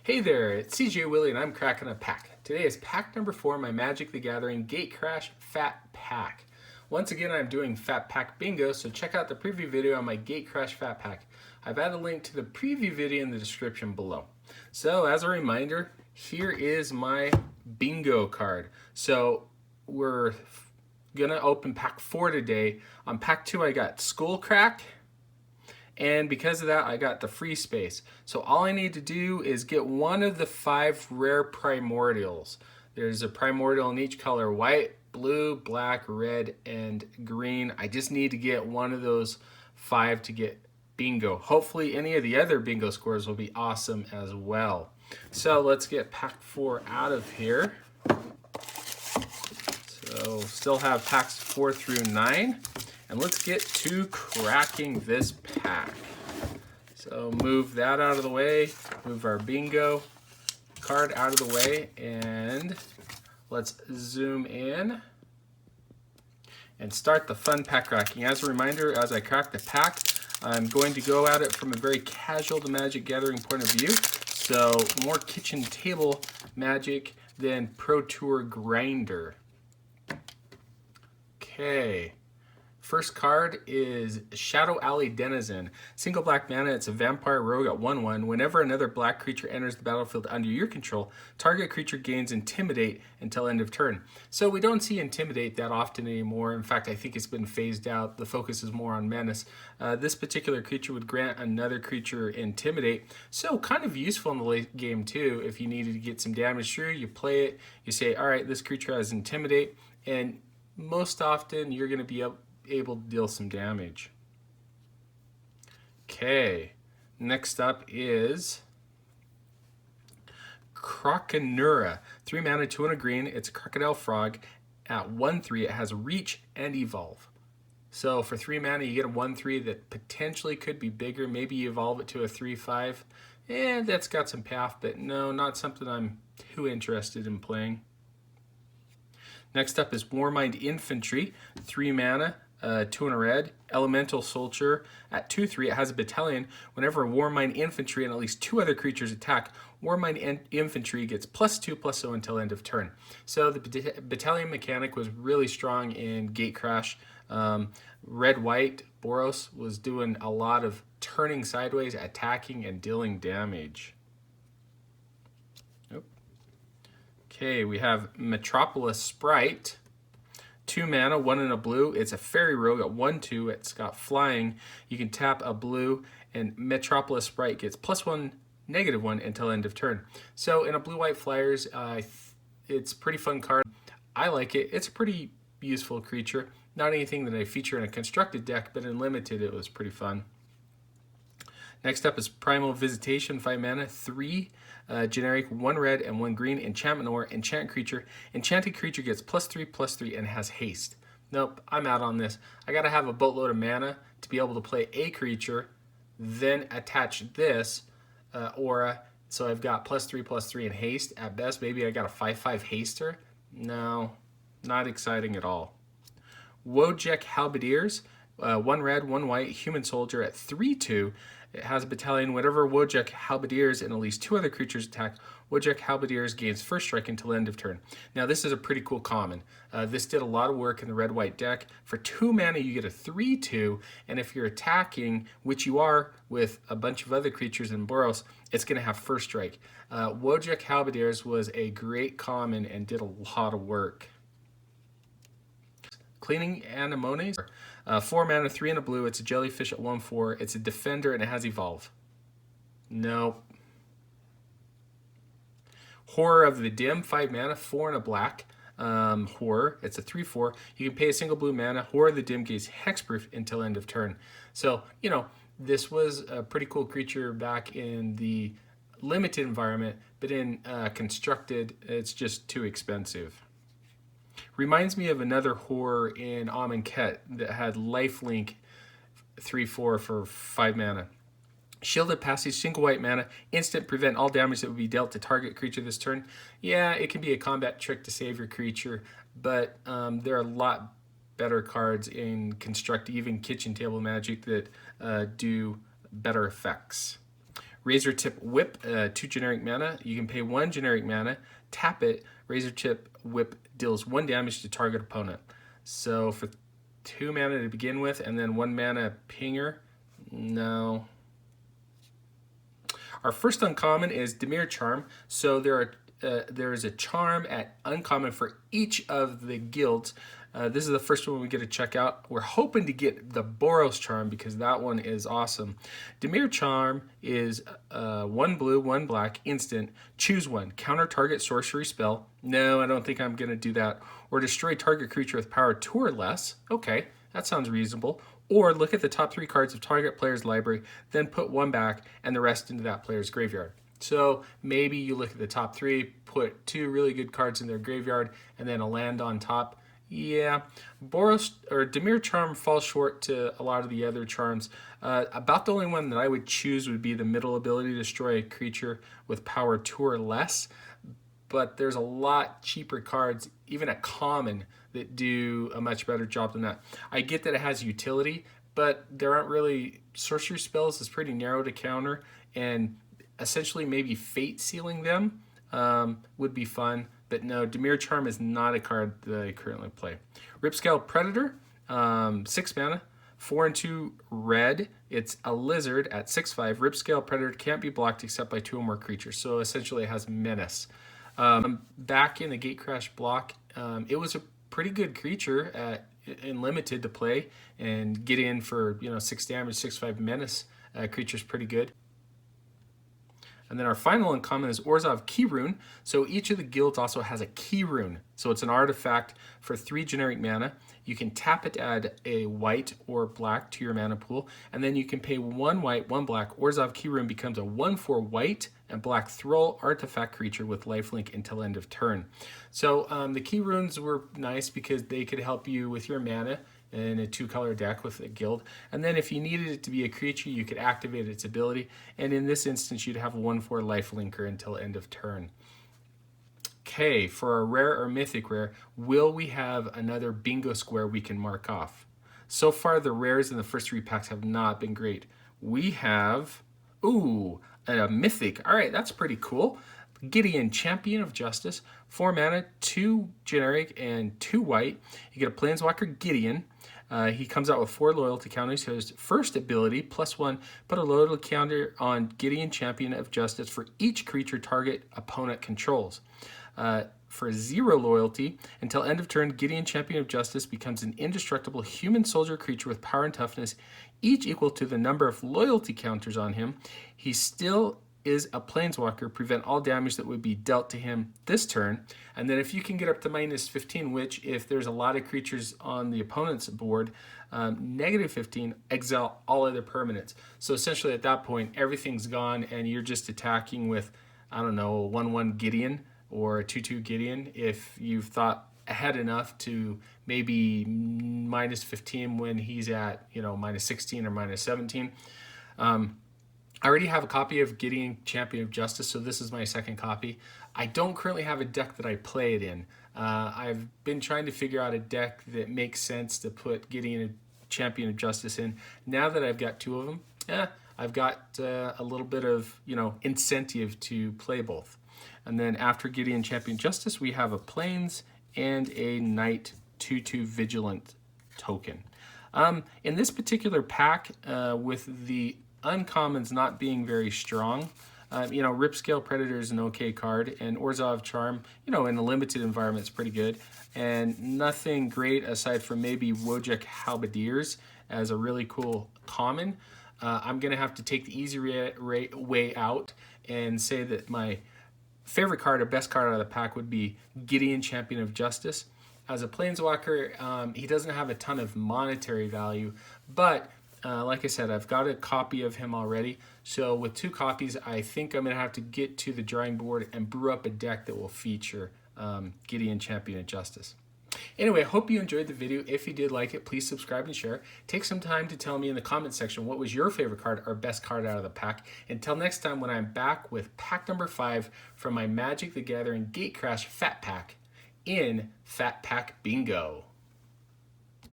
Hey there, it's CJ Willie and I'm cracking a pack. Today is pack number 4 of my Magic the Gathering Gatecrash Fat Pack. Once again, I'm doing Fat Pack Bingo, so check out the preview video on my Gatecrash Fat Pack. I've added a link to the preview video in the description below. So as a reminder, here is my bingo card. So we're gonna open pack 4 today. On pack 2 I got Skull Crack, and because of that I got the free space. So all I need to do is get one of the 5 rare primordials. There's a primordial in each color: white, blue, black, red, and green. I just need to get one of those 5 to get bingo. Hopefully any of the other bingo scores will be awesome as well. So let's get pack 4 out of here. So still have packs 4 through 9. And let's get to cracking this pack. So move that out of the way, move our bingo card out of the way, and let's zoom in and start the fun pack cracking. As a reminder, as I crack the pack, I'm going to go at it from a very casual to Magic Gathering point of view. So more kitchen table Magic than Pro Tour Grinder. Okay. First card is Shadow Alley Denizen. Single black mana, it's a vampire rogue at 1/1. Whenever another black creature enters the battlefield under your control, target creature gains Intimidate until end of turn. So we don't see Intimidate that often anymore. In fact, I think it's been phased out. The focus is more on Menace. This particular creature would grant another creature Intimidate. So kind of useful in the late game too. If you needed to get some damage through, you play it, you say, all right, this creature has Intimidate, and most often you're going to be able to deal some damage. Okay, next up is Croconura. 3 mana, 2 and a green. It's a crocodile frog. At 1/3, it has reach and evolve. So for 3 mana, you get a 1/3 that potentially could be bigger. Maybe you evolve it to a 3/5. And that's got some path, but no, not something I'm too interested in playing. Next up is Warmind Infantry. 3 mana, 2 and a red. Elemental Soldier. At 2/3, it has a battalion. Whenever a Warmind Infantry and at least 2 other creatures attack, Warmind Infantry gets +2/+0 until end of turn. So the battalion mechanic was really strong in Gatecrash. Red-white Boros was doing a lot of turning sideways, attacking, and dealing damage. Okay, we have Metropolis Sprite. 2 mana, 1 and a blue. It's a fairy rogue at 1/2. It's got flying. You can tap a blue, and Metropolis Sprite gets +1, -1 until end of turn. So in a blue-white flyers, it's a pretty fun card. I like it. It's a pretty useful creature. Not anything that I feature in a constructed deck, but in limited, it was pretty fun. Next up is Primal Visitation, 5 mana, 3 generic, 1 red and 1 green, enchantment or enchant creature. Enchanted creature gets +3/+3 and has haste. Nope, I'm out on this. I gotta have a boatload of mana to be able to play a creature, then attach this aura, so I've got +3/+3 and haste. At best, maybe I got a 5/5 haster. No, not exciting at all. Wojek Halberdiers, 1 red, 1 white, human soldier at 3/2. It has a battalion. Whenever Wojek Halberdiers and at least 2 other creatures attack, Wojek Halberdiers gains first strike until end of turn. Now this is a pretty cool common. This did a lot of work in the red-white deck. For 2 mana you get a 3/2, and if you're attacking, which you are with a bunch of other creatures in Boros, it's going to have first strike. Wojek Halberdiers was a great common and did a lot of work. Cleaning Anemones. 4 mana, 3 and a blue. It's a jellyfish at 1/4. It's a defender and it has evolve. Nope. Horror of the Dim, 5 mana, 4 and a black. Horror, it's a 3/4. You can pay a single blue mana. Horror of the Dim gains hexproof until end of turn. So, you know, this was a pretty cool creature back in the limited environment, but in constructed, it's just too expensive. Reminds me of another horror in Amonkhet that had lifelink 3/4 for 5 mana. Shielded Passage, single white mana, instant prevent all damage that would be dealt to target creature this turn. Yeah, it can be a combat trick to save your creature, but there are a lot better cards in Construct, even kitchen table Magic, that do better effects. Razor Tip Whip, 2 generic mana. You can pay 1 generic mana, tap it. Razor Tip Whip deals 1 damage to target opponent. So for 2 mana to begin with, and then 1 mana pinger, no. Our first uncommon is Dimir Charm. So there is a charm at uncommon for each of the guilds. This is the first one we get to check out. We're hoping to get the Boros Charm because that one is awesome. Dimir Charm is 1 blue, 1 black, instant. Choose one. Counter target sorcery spell. No, I don't think I'm going to do that. Or destroy target creature with power 2 or less. Okay, that sounds reasonable. Or look at the top 3 cards of target player's library, then put 1 back and the rest into that player's graveyard. So maybe you look at the top 3, put 2 really good cards in their graveyard, and then a land on top. Yeah, Boros or Dimir Charm falls short to a lot of the other charms. About the only one that I would choose would be the middle ability to destroy a creature with power 2 or less. But there's a lot cheaper cards, even at common, that do a much better job than that. I get that it has utility, but there aren't really sorcery spells. It's pretty narrow to counter, and essentially maybe fate sealing them would be fun. But no, Dimir Charm is not a card that I currently play. Ripscale Predator, 6 mana, 4 and 2 red. It's a lizard at 6/5. Ripscale Predator can't be blocked except by 2 or more creatures. So essentially it has menace. Back in the Gatecrash block, it was a pretty good creature in limited to play and get in for 6 damage, 6/5 menace. Creature's pretty good. And then our final uncommon is Orzhov Key Rune. So each of the guilds also has a Key Rune. So it's an artifact for 3 generic mana. You can tap it to add a white or black to your mana pool. And then you can pay 1 white, 1 black. Orzhov Key Rune becomes a 1/4 white and black Thrall artifact creature with lifelink until end of turn. So the Key Runes were nice because they could help you with your mana in a 2-color deck with a guild. And then if you needed it to be a creature, you could activate its ability. And in this instance, you'd have a 1/4 lifelinker until end of turn. Okay, for a rare or mythic rare, will we have another bingo square we can mark off? So far, the rares in the first 3 packs have not been great. We have, a mythic. All right, that's pretty cool. Gideon, Champion of Justice, 4 mana, 2 generic, and 2 white. You get a Planeswalker Gideon. He comes out with 4 loyalty counters. His first ability, +1, put a loyalty counter on Gideon, Champion of Justice for each creature target opponent controls. For 0 loyalty, until end of turn, Gideon, Champion of Justice becomes an indestructible human soldier creature with power and toughness, each equal to the number of loyalty counters on him. He still is a planeswalker, prevent all damage that would be dealt to him this turn. And then if you can get up to -15, which if there's a lot of creatures on the opponent's board, -15, exile all other permanents. So essentially at that point, everything's gone and you're just attacking with, I don't know, a 1/1 Gideon or a 2/2 Gideon if you've thought ahead enough to maybe -15 when he's at, -16 or -17. I already have a copy of Gideon, Champion of Justice, so this is my second copy. I don't currently have a deck that I play it in. I've been trying to figure out a deck that makes sense to put Gideon, Champion of Justice in. Now that I've got 2 of them, I've got a little bit of incentive to play both. And then after Gideon, Champion Justice, we have a Plains and a Knight 2/2 Vigilant token. In this particular pack, with the uncommons not being very strong, Ripscale Predator is an okay card, and Orzhov Charm, in a limited environment, is pretty good, and nothing great aside from maybe Wojek Halberdiers as a really cool common. I'm going to have to take the easy way out and say that my favorite card, or best card out of the pack, would be Gideon, Champion of Justice. As a Planeswalker, he doesn't have a ton of monetary value, but like I said, I've got a copy of him already. So with 2 copies, I think I'm going to have to get to the drawing board and brew up a deck that will feature Gideon, Champion of Justice. Anyway, I hope you enjoyed the video. If you did like it, please subscribe and share. Take some time to tell me in the comment section what was your favorite card or best card out of the pack. Until next time, when I'm back with pack number 5 from my Magic the Gathering Gatecrash Fat Pack in Fat Pack Bingo.